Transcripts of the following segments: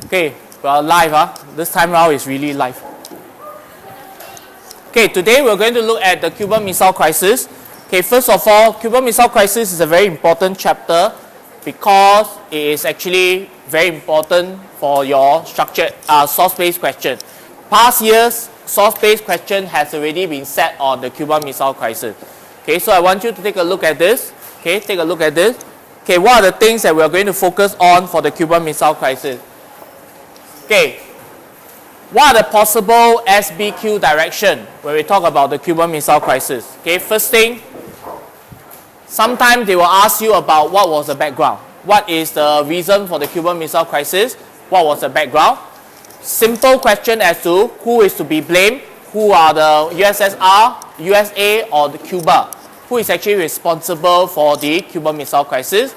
Okay, well, live, this time round is really live. Okay, today we're going to look at the Cuban Missile Crisis. Okay, first of all, Cuban Missile Crisis is a very important chapter because it is actually very important for your structured source-based question. Past years, source-based question has already been set on the Cuban Missile Crisis. Okay, so I want you to take a look at this. Okay, take a look at this. Okay, what are the things that we are going to focus on for the Cuban Missile Crisis? Okay, what are the possible SBQ direction when we talk about the Cuban Missile Crisis? Okay, first thing, sometimes they will ask you about what was the background. What is the reason for the Cuban Missile Crisis? What was the background? Simple question as to who is to be blamed, who are the USSR, USA or the Cuba, who is actually responsible for the Cuban Missile Crisis.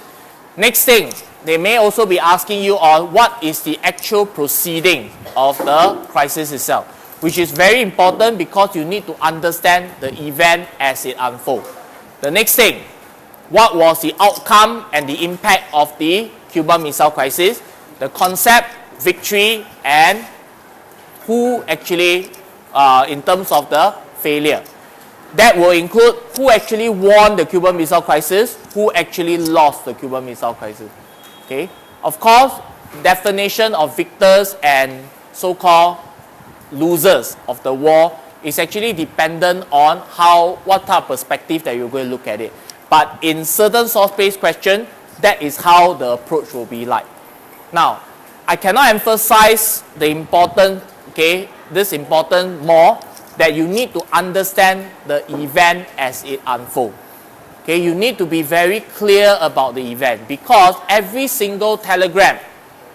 Next thing, they may also be asking you on what is the actual proceeding of the crisis itself, which is very important because you need to understand the event as it unfolds. The next thing, what was the outcome and the impact of the Cuban Missile Crisis, the concept, victory, and who actually, in terms of the failure. That will include who actually won the Cuban Missile Crisis, who actually lost the Cuban Missile Crisis. Okay? Of course, definition of victors and so-called losers of the war is actually dependent on what type of perspective that you're going to look at it. But in certain source-based questions, that is how the approach will be like. Now, I cannot emphasize the important, this important more, that you need to understand the event as it unfolds. Okay, you need to be very clear about the event because every single telegram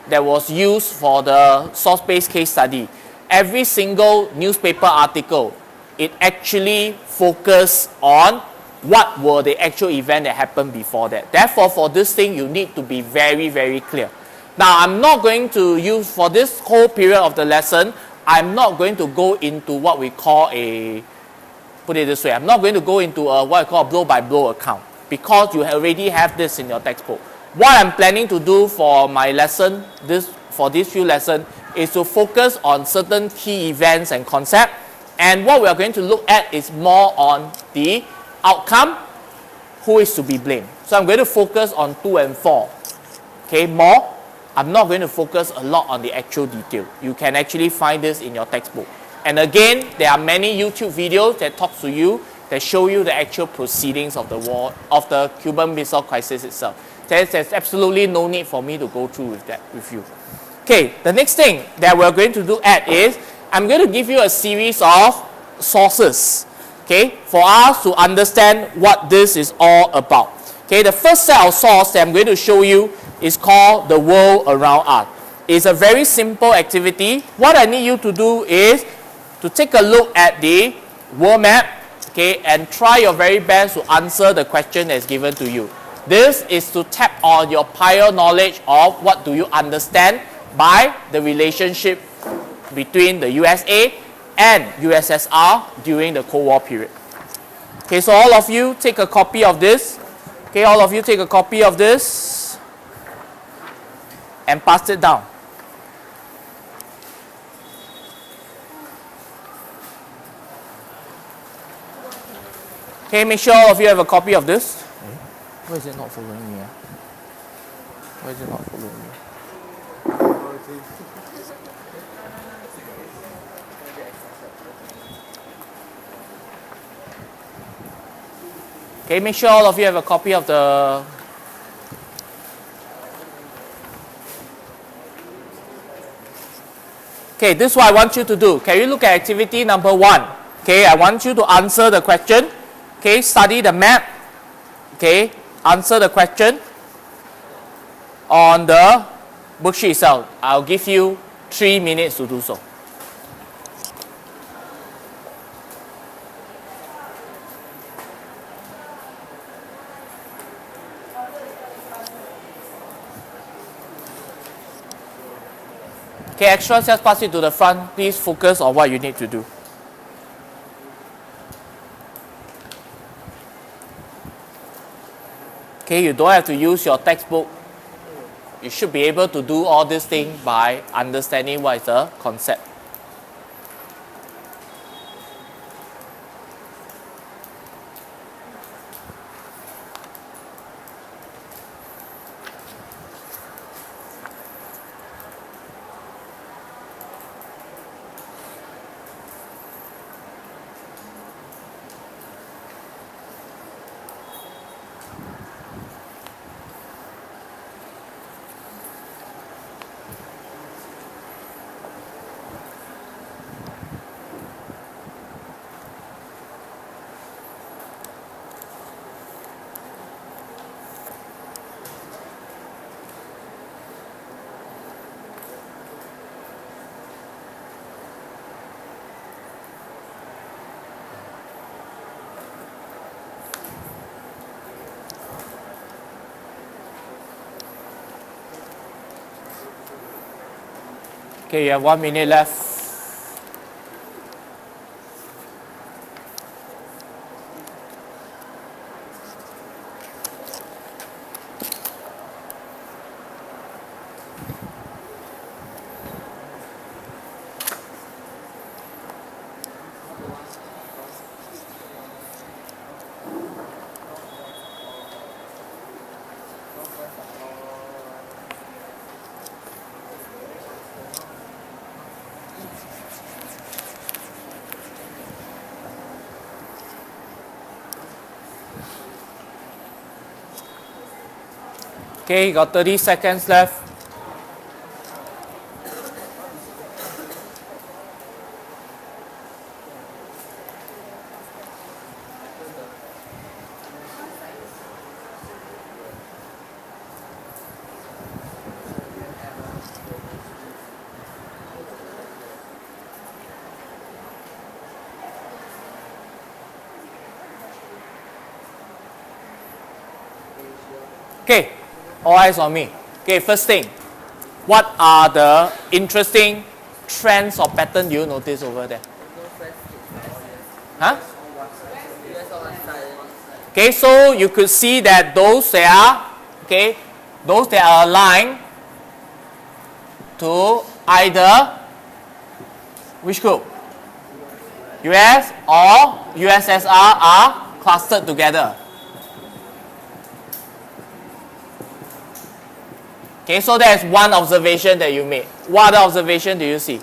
that was used for the source-based case study, every single newspaper article, it actually focused on what were the actual event that happened before that. Therefore, for this thing, you need to be very, very clear. Now, I'm not going to use, for this whole period of the lesson, I'm not going to go into what we call put it this way, I'm not going to go into what I call a blow-by-blow account because you already have this in your textbook. What I'm planning to do for my lesson, for these few lessons, is to focus on certain key events and concepts. And what we are going to look at is more on the outcome, who is to be blamed. So I'm going to focus on 2 and 4. Okay, more. I'm not going to focus a lot on the actual detail. You can actually find this in your textbook. And again, there are many YouTube videos that talk to you, that show you the actual proceedings of the war, of the Cuban Missile Crisis itself. There's absolutely no need for me to go through with you. Okay, the next thing that we're going to look at is, I'm going to give you a series of sources, okay, for us to understand what this is all about. Okay, the first set of sources that I'm going to show you is called the world around us. It's a very simple activity. What I need you to do is to take a look at the world map, okay, and try your very best to answer the question that's given to you. This is to tap on your prior knowledge of what do you understand by the relationship between the USA and USSR during the Cold War period. Okay, so all of you take a copy of this. Okay, all of you take a copy of this and pass it down. Okay, make sure all of you have a copy of this. Why is it not following me? Why is it not following me? Okay, make sure all of you have a copy of the... Okay, this is what I want you to do. Can you look at activity number 1? Okay, I want you to answer the question. Okay, study the map. Okay, answer the question on the worksheet itself. I'll give you 3 minutes to do so. Okay, extras, just pass it to the front. Please focus on what you need to do. Okay, you don't have to use your textbook You should be able to do all these things by understanding what is the concept. Okay, you have 1 minute left. Okay, got 30 seconds left. Okay, all eyes on me. Okay, first thing, what are the interesting trends or patterns you notice over there? Huh? Okay, so you could see that those that are, okay, those that are aligned to either which group? US or USSR are clustered together. Okay, so that's one observation that you made. What other observation do you see?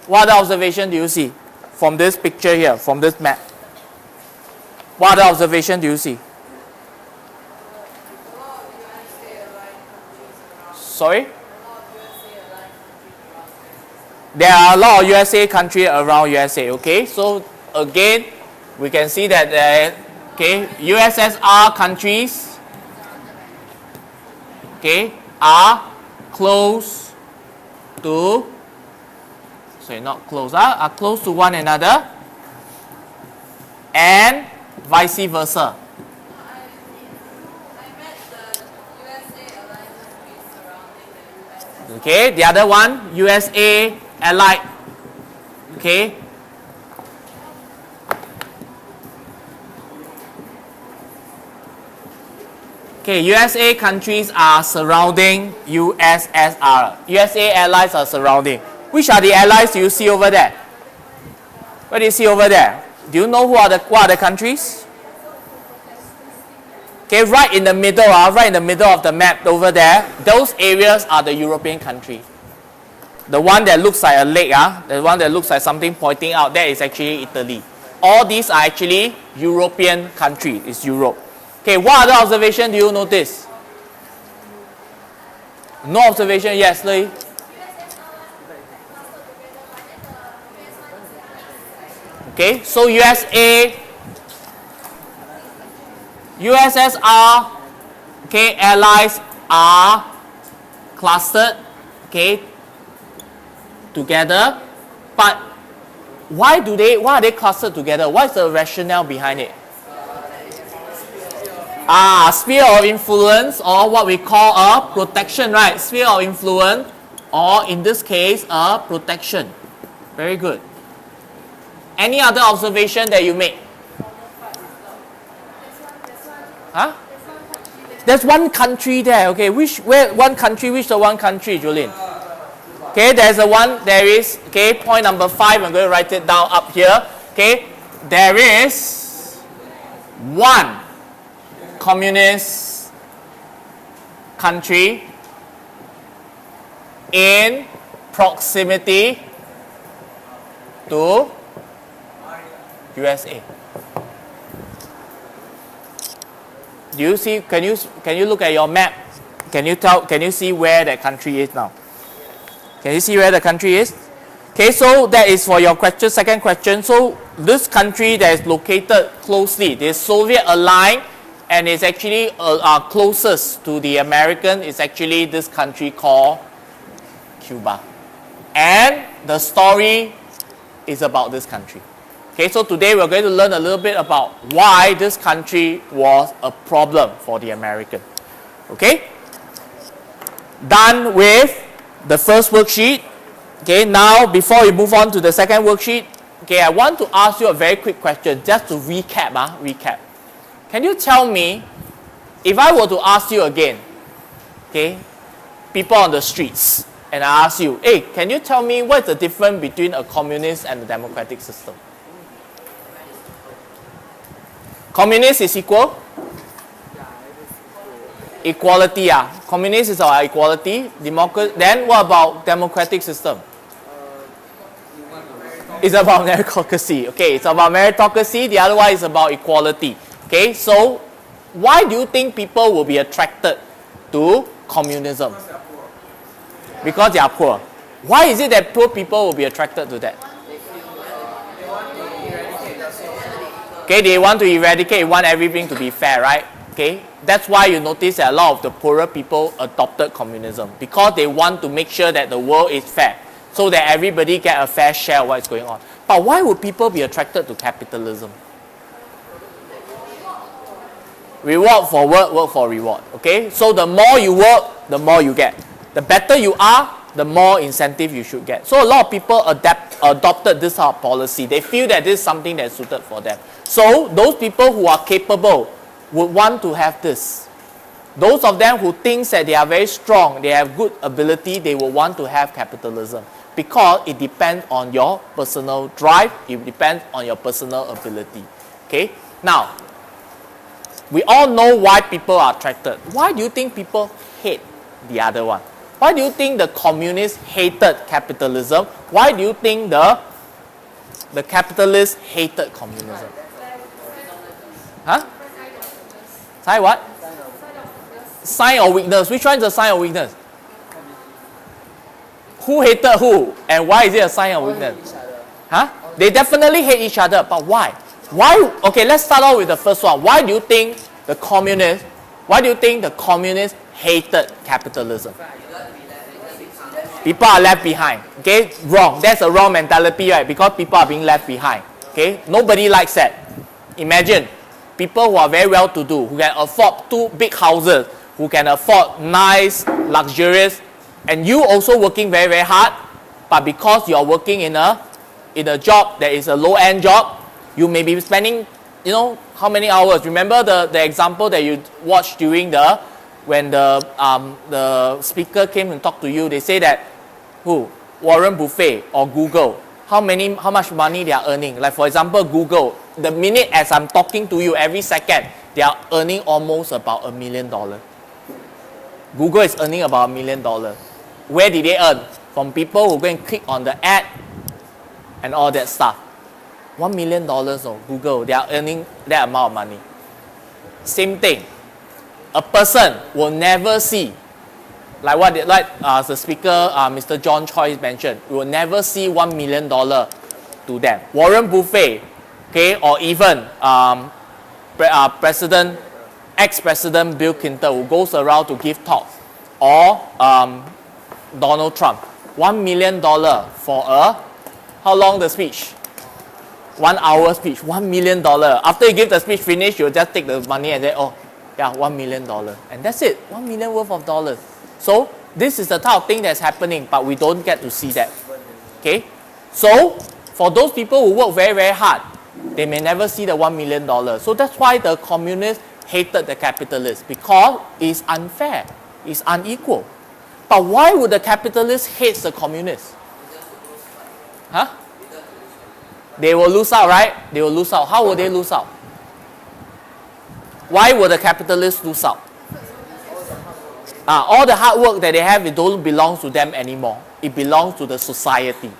What other observation do you see from this picture here, from this map? What other observation do you see? Sorry? There are a lot of USA countries around USA, okay? So again, we can see that okay, USSR countries, okay, are close to, sorry, not close, are close to one another, and vice versa. Okay, the other one, USA allied, okay. Okay, USA countries are surrounding USSR. USA allies are surrounding. Which are the allies you see over there? What do you see over there? Do you know what are the countries? Okay, right in the middle, right in the middle of the map over there, those areas are the European countries. The one that looks like a lake, the one that looks like something pointing out, that is actually Italy. All these are actually European countries, it's Europe. Okay, what other observation do you notice? No observation, yes, Lee? Okay, so USSR, okay, allies are clustered, okay, together, but why are they clustered together? What's the rationale behind it? Sphere of influence, or what we call a protection, right? Sphere of influence, or in this case, a protection. Very good. Any other observation that you make? Huh? There's one country there. Okay, which the one country, Julian? Okay, there's a one, there is, okay, point number 5, I'm going to write it down up here. Okay, there is one communist country in proximity to USA. Do you see, can you look at your map? Can you see where that country is now? Can you see where the country is? Okay, so that is for your question, second question. So this country that is located closely, the Soviet aligned and is actually closest to the American is actually this country called Cuba. And the story is about this country. Okay, so today we're going to learn a little bit about why this country was a problem for the American. Okay? Done with the first worksheet. Okay, now before we move on to the second worksheet, okay, I want to ask you a very quick question just to recap. Can you tell me, if I were to ask you again, okay, people on the streets, and I ask you, hey, can you tell me what's the difference between a communist and a democratic system? Communist is equal? Equality, Communist is our equality. Then what about democratic system? It's about meritocracy. Okay, it's about meritocracy. The other one is about equality. Okay, so why do you think people will be attracted to communism? Because they are poor. Why is it that poor people will be attracted to that? Okay, they want to eradicate, want everything to be fair, right? Okay, that's why you notice that a lot of the poorer people adopted communism, because they want to make sure that the world is fair, so that everybody get a fair share of what's going on. But why would people be attracted to capitalism? Reward for work, work for reward. Okay, so the more you work, the more you get. The better you are, the more incentive you should get. So a lot of people adopted this type of policy. They feel that this is something that's suited for them. So those people who are capable would want to have this. Those of them who think that they are very strong, they have good ability, they will want to have capitalism, because it depends on your personal drive, it depends on your personal ability. Okay? Now, we all know why people are attracted. Why do you think people hate the other one? Why do you think the communists hated capitalism? Why do you think the capitalists hated communism? Huh? Sign what? Sign of weakness. Which one is a sign of weakness? Who hated who? And why is it a sign of weakness? Huh? They definitely hate each other, but why? Why? Okay, let's start off with the first one. Why do you think the communists hated capitalism? People are left behind. Okay, wrong. That's a wrong mentality, right? Because people are being left behind. Okay, nobody likes that. Imagine people who are very well-to-do, who can afford 2 big houses, who can afford nice, luxurious, and you also working very, very hard, but because you are working in a job that is a low-end job, you may be spending, how many hours? Remember the example that you watched during when the speaker came and talked to you, they say that, Warren Buffett or Google, how much money they are earning. Like for example, Google, the minute as I'm talking to you, every second, they are earning almost about $1 million. Google is earning about $1 million. Where did they earn? From people who go and click on the ad and all that stuff. $1 million of Google, they are earning that amount of money. Same thing. A person will never see, like the speaker, Mr. John Choi mentioned, will never see $1 million to them. Warren Buffett, okay, or even ex-president Bill Clinton, who goes around to give talks, or Donald Trump, $1 million for how long the speech? 1 hour speech, $1 million. After you give the speech finish, you'll just take the money and say, oh, yeah, $1 million. And that's it, $1 million worth of dollars. So this is the type of thing that's happening, but we don't get to see that. Okay? So for those people who work very, very hard, they may never see the $1 million. So that's why the communists hated the capitalists? Because it's unfair, it's unequal. But why would the capitalists hate the communists? Huh? They will lose out, right? They will lose out. How will they lose out? Why will the capitalists lose out? All the hard work that they have, it don't belong to them anymore. It belongs to the society.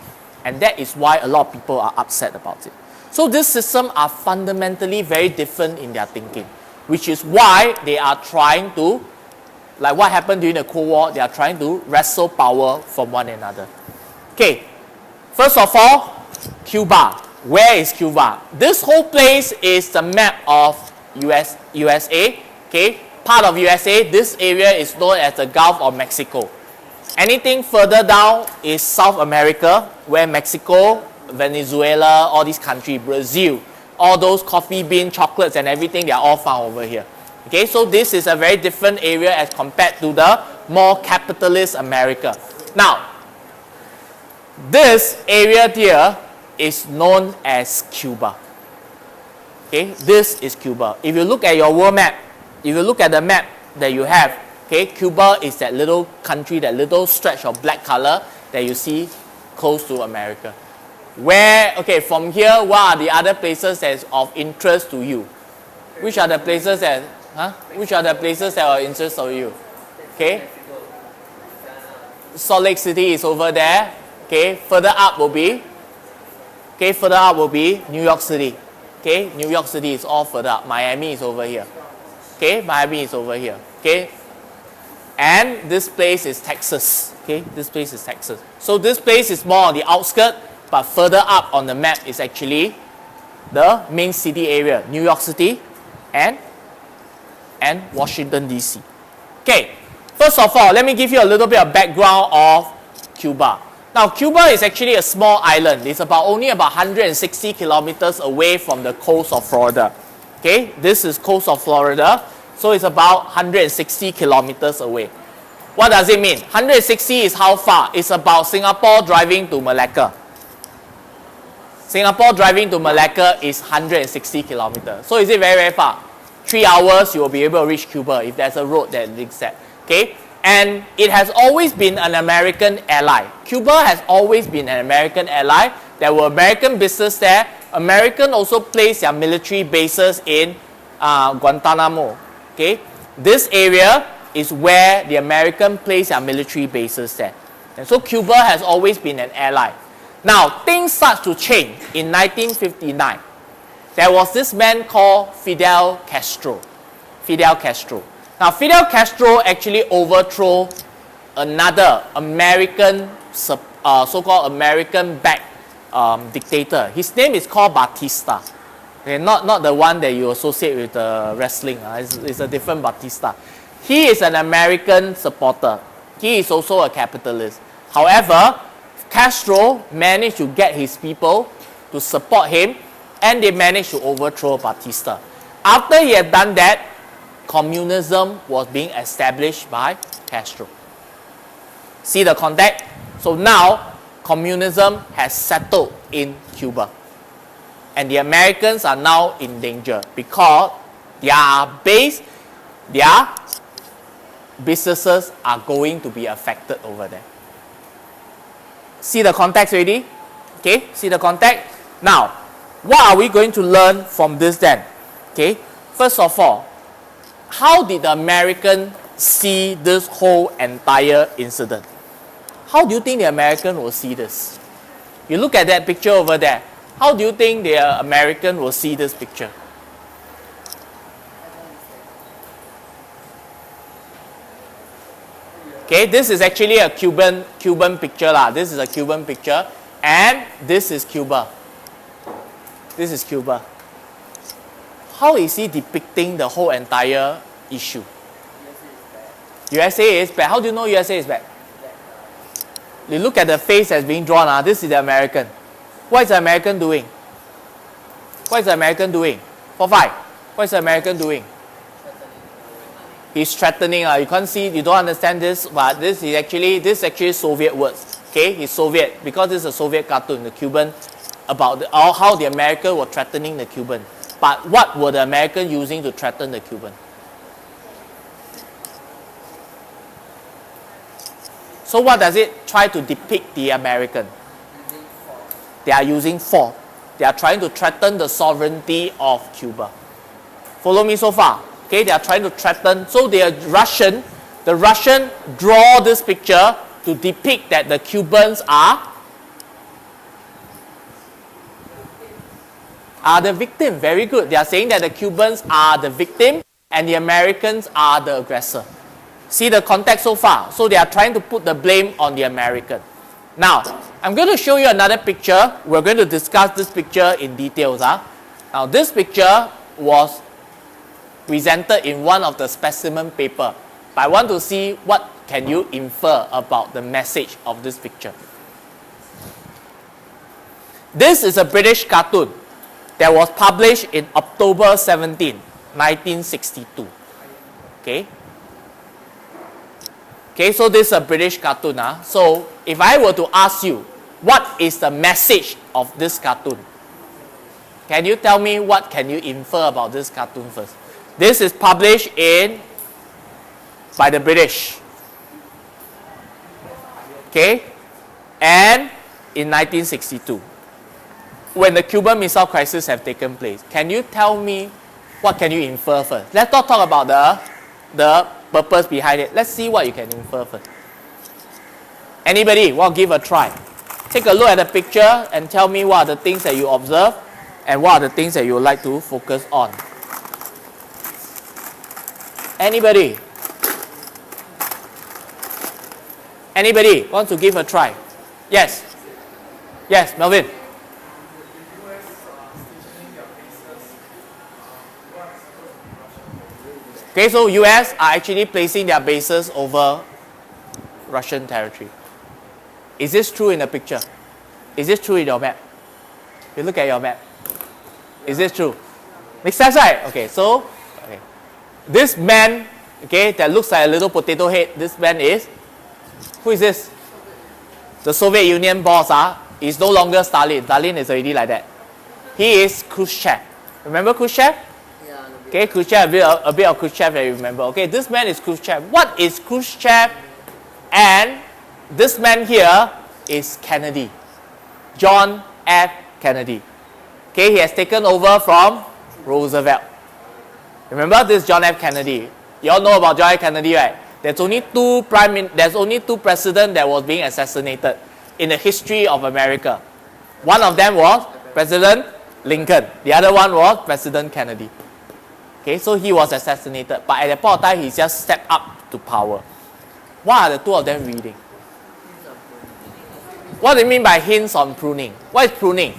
And that is why a lot of people are upset about it. So these systems are fundamentally very different in their thinking, which is why they are trying to, like what happened during the Cold War, they are trying to wrestle power from one another. Okay, first of all, Cuba. Where is Cuba? This whole place is the map of USA. Okay, part of USA, this area is known as the Gulf of Mexico. Anything further down is South America, where Mexico, Venezuela, all these countries, Brazil, all those coffee bean, chocolates and everything, they are all found over here. Okay, so this is a very different area as compared to the more capitalist America. Now, this area here is known as Cuba. Okay, this is Cuba. If you look at your world map, if you look at the map that you have, okay, Cuba is that little country, that little stretch of black color that you see close to America. Where, okay, from here, what are the other places that's of interest to you? Which are the places that, which are the places that are of interest to you? Okay, Salt Lake City is over there. Okay, further up will be, New York City. Okay, New York City is all further up. Miami is over here. Okay, Miami is over here. Okay, and this place is Texas. Okay, this place is Texas. So this place is more on the outskirts, but further up on the map is actually the main city area, New York City and Washington DC. Okay, first of all, let me give you a little bit of background of Cuba. Now, Cuba is actually a small island. It's only about 160 kilometers away from the coast of Florida. Okay, this is coast of Florida, so it's about 160 kilometers away. What does it mean? 160 is how far? It's about Singapore driving to Malacca. Singapore driving to Malacca is 160 kilometers. So is it very, very far? 3 hours, you will be able to reach Cuba if there's a road that links that. Okay? And it has always been an American ally. Cuba has always been an American ally. There were American business there. American also placed their military bases in Guantanamo. Okay? This area is where the American placed their military bases there. And so Cuba has always been an ally. Now, things start to change in 1959. There was this man called Fidel Castro. Fidel Castro. Now, Fidel Castro actually overthrew another American, so-called American-backed dictator. His name is called Batista. Okay, not the one that you associate with wrestling. It's a different Batista. He is an American supporter. He is also a capitalist. However, Castro managed to get his people to support him, and they managed to overthrow Batista. After he had done that, communism was being established by Castro. See the context? So now, communism has settled in Cuba. And the Americans are now in danger because their base, their businesses are going to be affected over there. See the context already? Okay, see the context? Now, what are we going to learn from this then? Okay, first of all, how did the Americans see this whole entire incident? How do you think the American will see this? You look at that picture over there. How do you think the American will see this picture? Okay, this is actually a Cuban picture lah. This is a Cuban picture, and this is Cuba. This is Cuba. How is he depicting the whole entire issue? USA is bad. How do you know USA is bad? You look at the face that's being drawn. This is the American. What is the American doing? What is the American doing? 4-5. What is the American doing? He's threatening. You can't see, you don't understand this, but this is actually Soviet words. Okay, he's Soviet because this is a Soviet cartoon, the Cuban, about how the Americans were threatening the Cuban. But what were the Americans using to threaten the Cuban? So what does it try to depict the American? They are using force. They are trying to threaten the sovereignty of Cuba. Follow me so far? Okay, they are trying to threaten. So the Russian draw this picture to depict that the Cubans are the victim. Very good. They are saying that the Cubans are the victim and the Americans are the aggressor. See the context so far? So they are trying to put the blame on the American. Now, I'm going to show you another picture. We're going to discuss this picture in details. Now, this picture was presented in one of the specimen paper. But I want to see what can you infer about the message of this picture. This is a British cartoon that was published in October 17, 1962. Okay? Okay, so this is a British cartoon. So, if I were to ask you, what is the message of this cartoon? Can you tell me what can you infer about this cartoon first? This is published by the British. Okay? And in 1962. When the Cuban Missile Crisis have taken place. Can you tell me what can you infer first? Let's not talk about the purpose behind it. Let's see what you can infer first. Anybody want to give a try? Take a look at the picture and tell me what are the things that you observe and what are the things that you would like to focus on. Anybody? Anybody wants to give a try? Yes. Yes, Melvin. Okay, so US are actually placing their bases over Russian territory. Is this true in the picture? Is this true in your map? You look at your map. Is this true? Makes sense, right? Okay, so this man, okay, that looks like a little potato head, this man is, who is this? The Soviet Union boss is no longer Stalin. Stalin is already like that. He is Khrushchev. Remember Khrushchev? Yeah. Okay, Khrushchev, a bit of Khrushchev that you remember. Okay, this man is Khrushchev. What is Khrushchev? And this man here is Kennedy. John F. Kennedy. Okay, he has taken over from Roosevelt. Remember this John F. Kennedy? You all know about John F. Kennedy, right? There's only two presidents that was being assassinated in the history of America. One of them was President Lincoln. The other one was President Kennedy. Okay, so he was assassinated. But at that point of time, he just stepped up to power. What are the two of them reading? What do you mean by hints on pruning? What is pruning?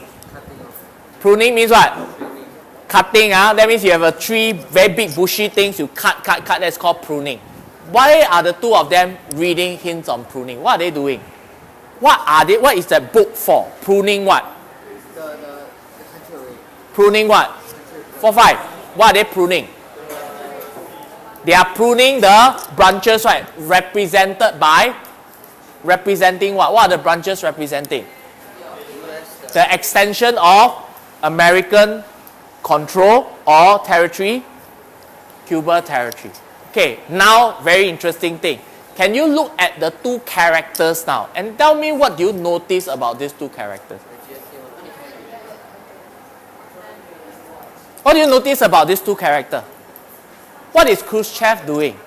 Pruning means what? Cutting. That means you have a tree, very big bushy things, you cut. That's called pruning. Why are the two of them reading hints on pruning? What are they doing? What is that book for? Pruning what? The Pruning what? 4-5. What are they pruning? They are pruning the branches, right? Representing what? What are the branches representing? The extension of American control or territory, Cuba territory. Okay, now very interesting thing. Can you look at the two characters now and tell me what you notice about these two characters? What do you notice about these two characters? What is Khrushchev doing?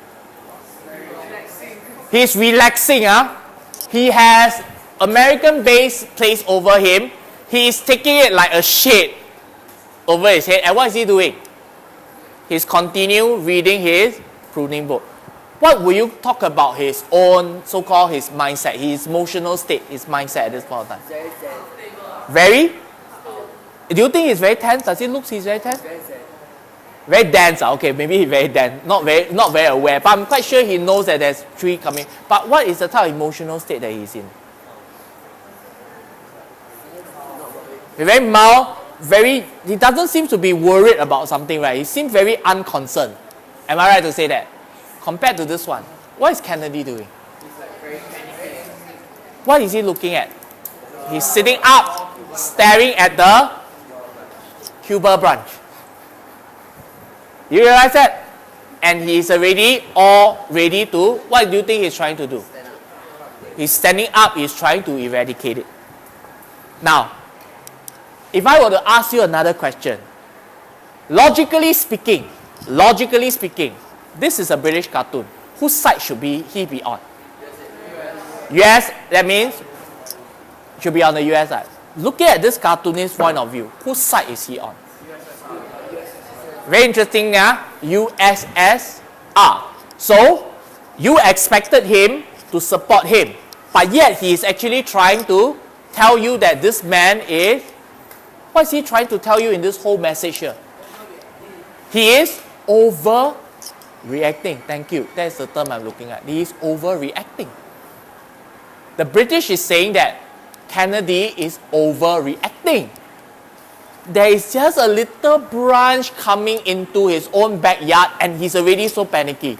He's relaxing. He has American base placed over him. He is taking it like a shade over his head. And what is he doing? He's continue reading his pruning book. What will you talk about his own so-called his mindset, his emotional state, his mindset at this point of time? Very sad. Very? Do you think he's very tense? Does it look he's very tense? Very sad. Very dense. Okay, maybe he's very dense. Not very aware. But I'm quite sure he knows that there's three coming. But what is the type of emotional state that he's in? He's very mild. He doesn't seem to be worried about something, right? He seems very unconcerned. Am I right to say that? Compared to this one, what is Kennedy doing? What is he looking at? He's sitting up, staring at the Cuba branch. You realize that? And he is already all ready to, what do you think he's trying to do? He's standing up, he's trying to eradicate it. Now, if I were to ask you another question, logically speaking, this is a British cartoon. Whose side should he be on? US, that means should be on the US side. Looking at this cartoonist point of view, whose side is he on? Very interesting, yeah? USSR. So, you expected him to support him, but yet he is actually trying to tell you that this man is, what is he trying to tell you in this whole message here? He is overreacting. Thank you. That's the term I'm looking at. He is overreacting. The British is saying that Kennedy is overreacting. There is just a little branch coming into his own backyard and he's already so panicky.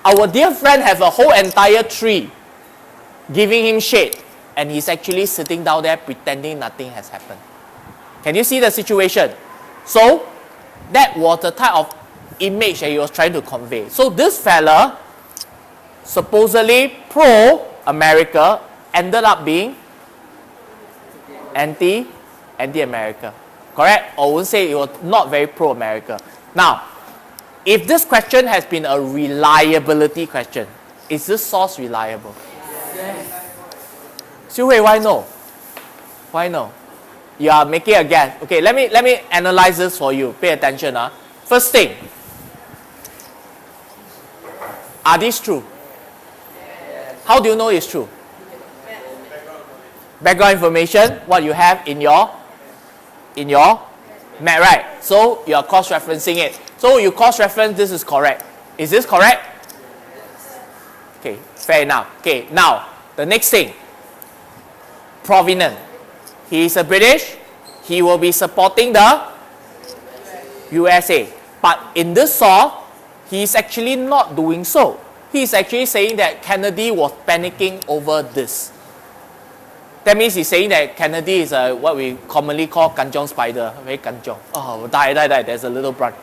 Our dear friend has a whole entire tree giving him shade and he's actually sitting down there pretending nothing has happened. Can you see the situation? So, that was the type of image that he was trying to convey. So this fella, supposedly pro-America, ended up being anti-America. Correct? Or I would say it was not very pro-America. Now, if this question has been a reliability question, is this source reliable? Yes. Xiu Hui, why no? Why no? You are making a guess. Okay, let me analyze this for you. Pay attention. First thing, are these true? How do you know it's true? Background information, what you have in your map, right? So you are cross-referencing it. So you cross-reference, this is correct. Is this correct? Okay, fair enough. Okay, now, the next thing. Provenance. He is a British. He will be supporting the USA. But in this source, he is actually not doing so. He is actually saying that Kennedy was panicking over this. That means he's saying that Kennedy is what we commonly call kanjong spider. Very kanjong. Oh, die, there's a little branch.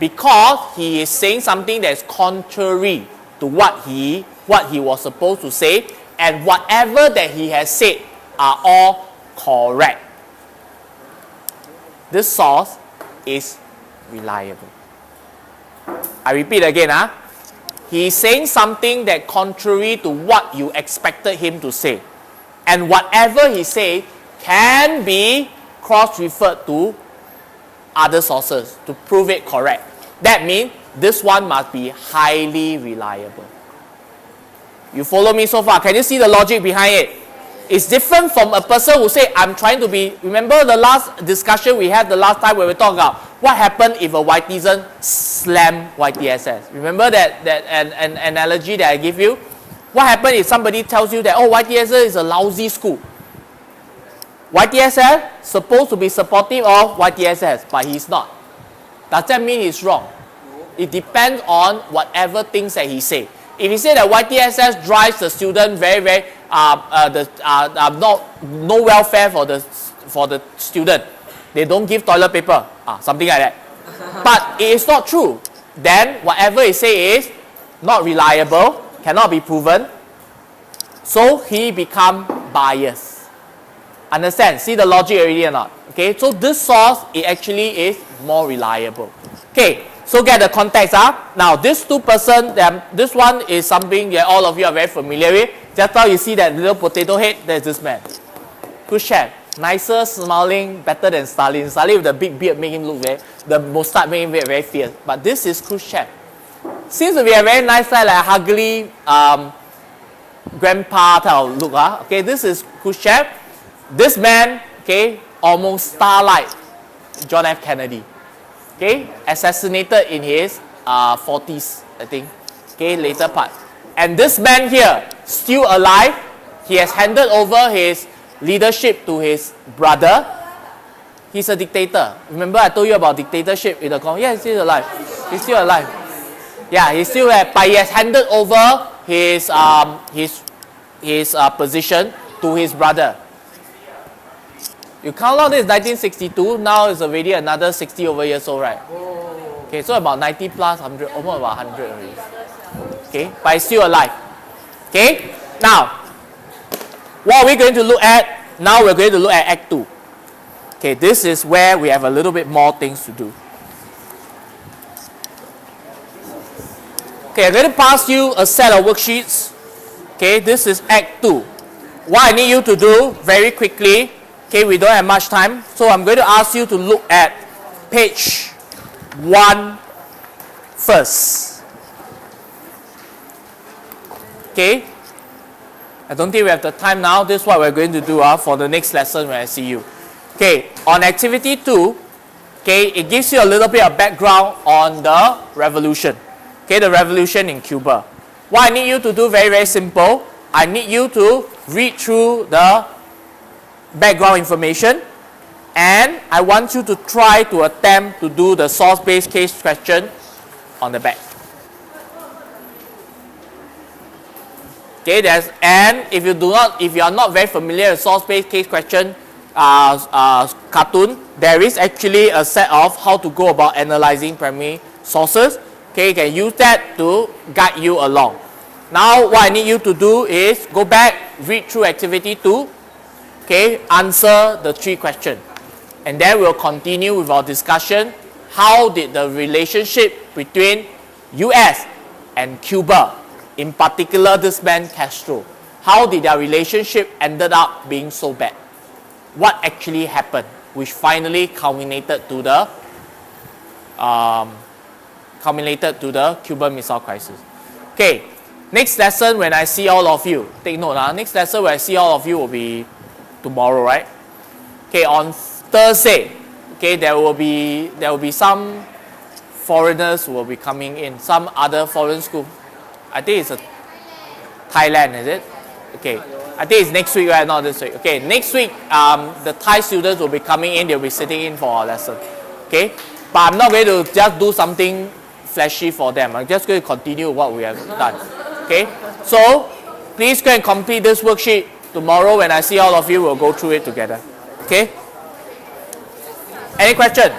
Because he is saying something that is contrary to what he was supposed to say, and whatever that he has said are all correct. This source is reliable. I repeat again. He is saying something that contrary to what you expected him to say. And whatever he says can be cross-referred to other sources to prove it correct. That means this one must be highly reliable. You follow me so far? Can you see the logic behind it? It's different from a person who say, I'm trying to be... Remember the last discussion we had the last time where we talked about what happened if a whiteizen slammed YTSS? Remember that an analogy that I give you? What happens if somebody tells you that, oh, YTSS is a lousy school? YTSS supposed to be supportive of YTSS, but he's not. Does that mean he's wrong? It depends on whatever things that he say. If he say that YTSS drives the student very, no welfare for the student, they don't give toilet paper, something like that. But it is not true. Then whatever he say is not reliable, cannot be proven, so he become biased. Understand? See the logic already or not? Okay, so this source, it actually is more reliable. Okay, so get the context. Now, this two person, this one is something that all of you are very familiar with. Just now you see that little potato head, there's this man. Khrushchev. Nicer, smiling, better than Stalin. Stalin with the big beard make him look the mustache make him very fierce. But this is Khrushchev. Seems to be a very nice style, like ugly grandpa type of look. Okay, this is Khrushchev. This man, okay, almost star-like John F. Kennedy. Okay, assassinated in his 40s, I think. Okay, later part. And this man here, still alive. He has handed over his leadership to his brother. He's a dictator. Remember I told you about dictatorship in the Congo? Yeah, he's still alive. He's still alive. Yeah, he still has, but he has handed over his position to his brother. You count out this 1962, now it's already another 60 over years old, right? Okay, so about 90 plus 100, almost about 100 already. Okay, but he's still alive. Okay, Now, what are we going to look at? Now we're going to look at Act 2. Okay, this is where we have a little bit more things to do. Okay, I'm going to pass you a set of worksheets. Okay, this is Act 2. What I need you to do very quickly, okay, we don't have much time, so I'm going to ask you to look at page 1 first. Okay, I don't think we have the time now. This is what we're going to do for the next lesson when I see you. Okay, on activity 2, okay, it gives you a little bit of background on the revolution. Okay, the revolution in Cuba. What I need you to do, very, very simple. I need you to read through the background information, and I want you to try to attempt to do the source-based case question on the back. Okay, and if you are not very familiar with source-based case question cartoon, there is actually a set of how to go about analyzing primary sources. Okay, you can use that to guide you along. Now, what I need you to do is go back, read through activity 2, okay, answer the 3 questions. And then we'll continue with our discussion. How did the relationship between US and Cuba, in particular this man Castro, how did their relationship ended up being so bad? What actually happened, which finally culminated to the Cuban Missile Crisis. Okay, next lesson when I see all of you, take note, next lesson when I see all of you will be tomorrow, right? Okay, on Thursday, okay, there will be some foreigners who will be coming in, some other foreign school. I think it's Thailand, is it? Okay, I think it's next week, right? Not this week. Okay, next week, the Thai students will be coming in. They'll be sitting in for our lesson. Okay, but I'm not going to just do something flashy for them. I'm just going to continue what we have done. Okay, so please go and complete this worksheet. Tomorrow when I see all of you, we'll go through it together. Okay? Any question?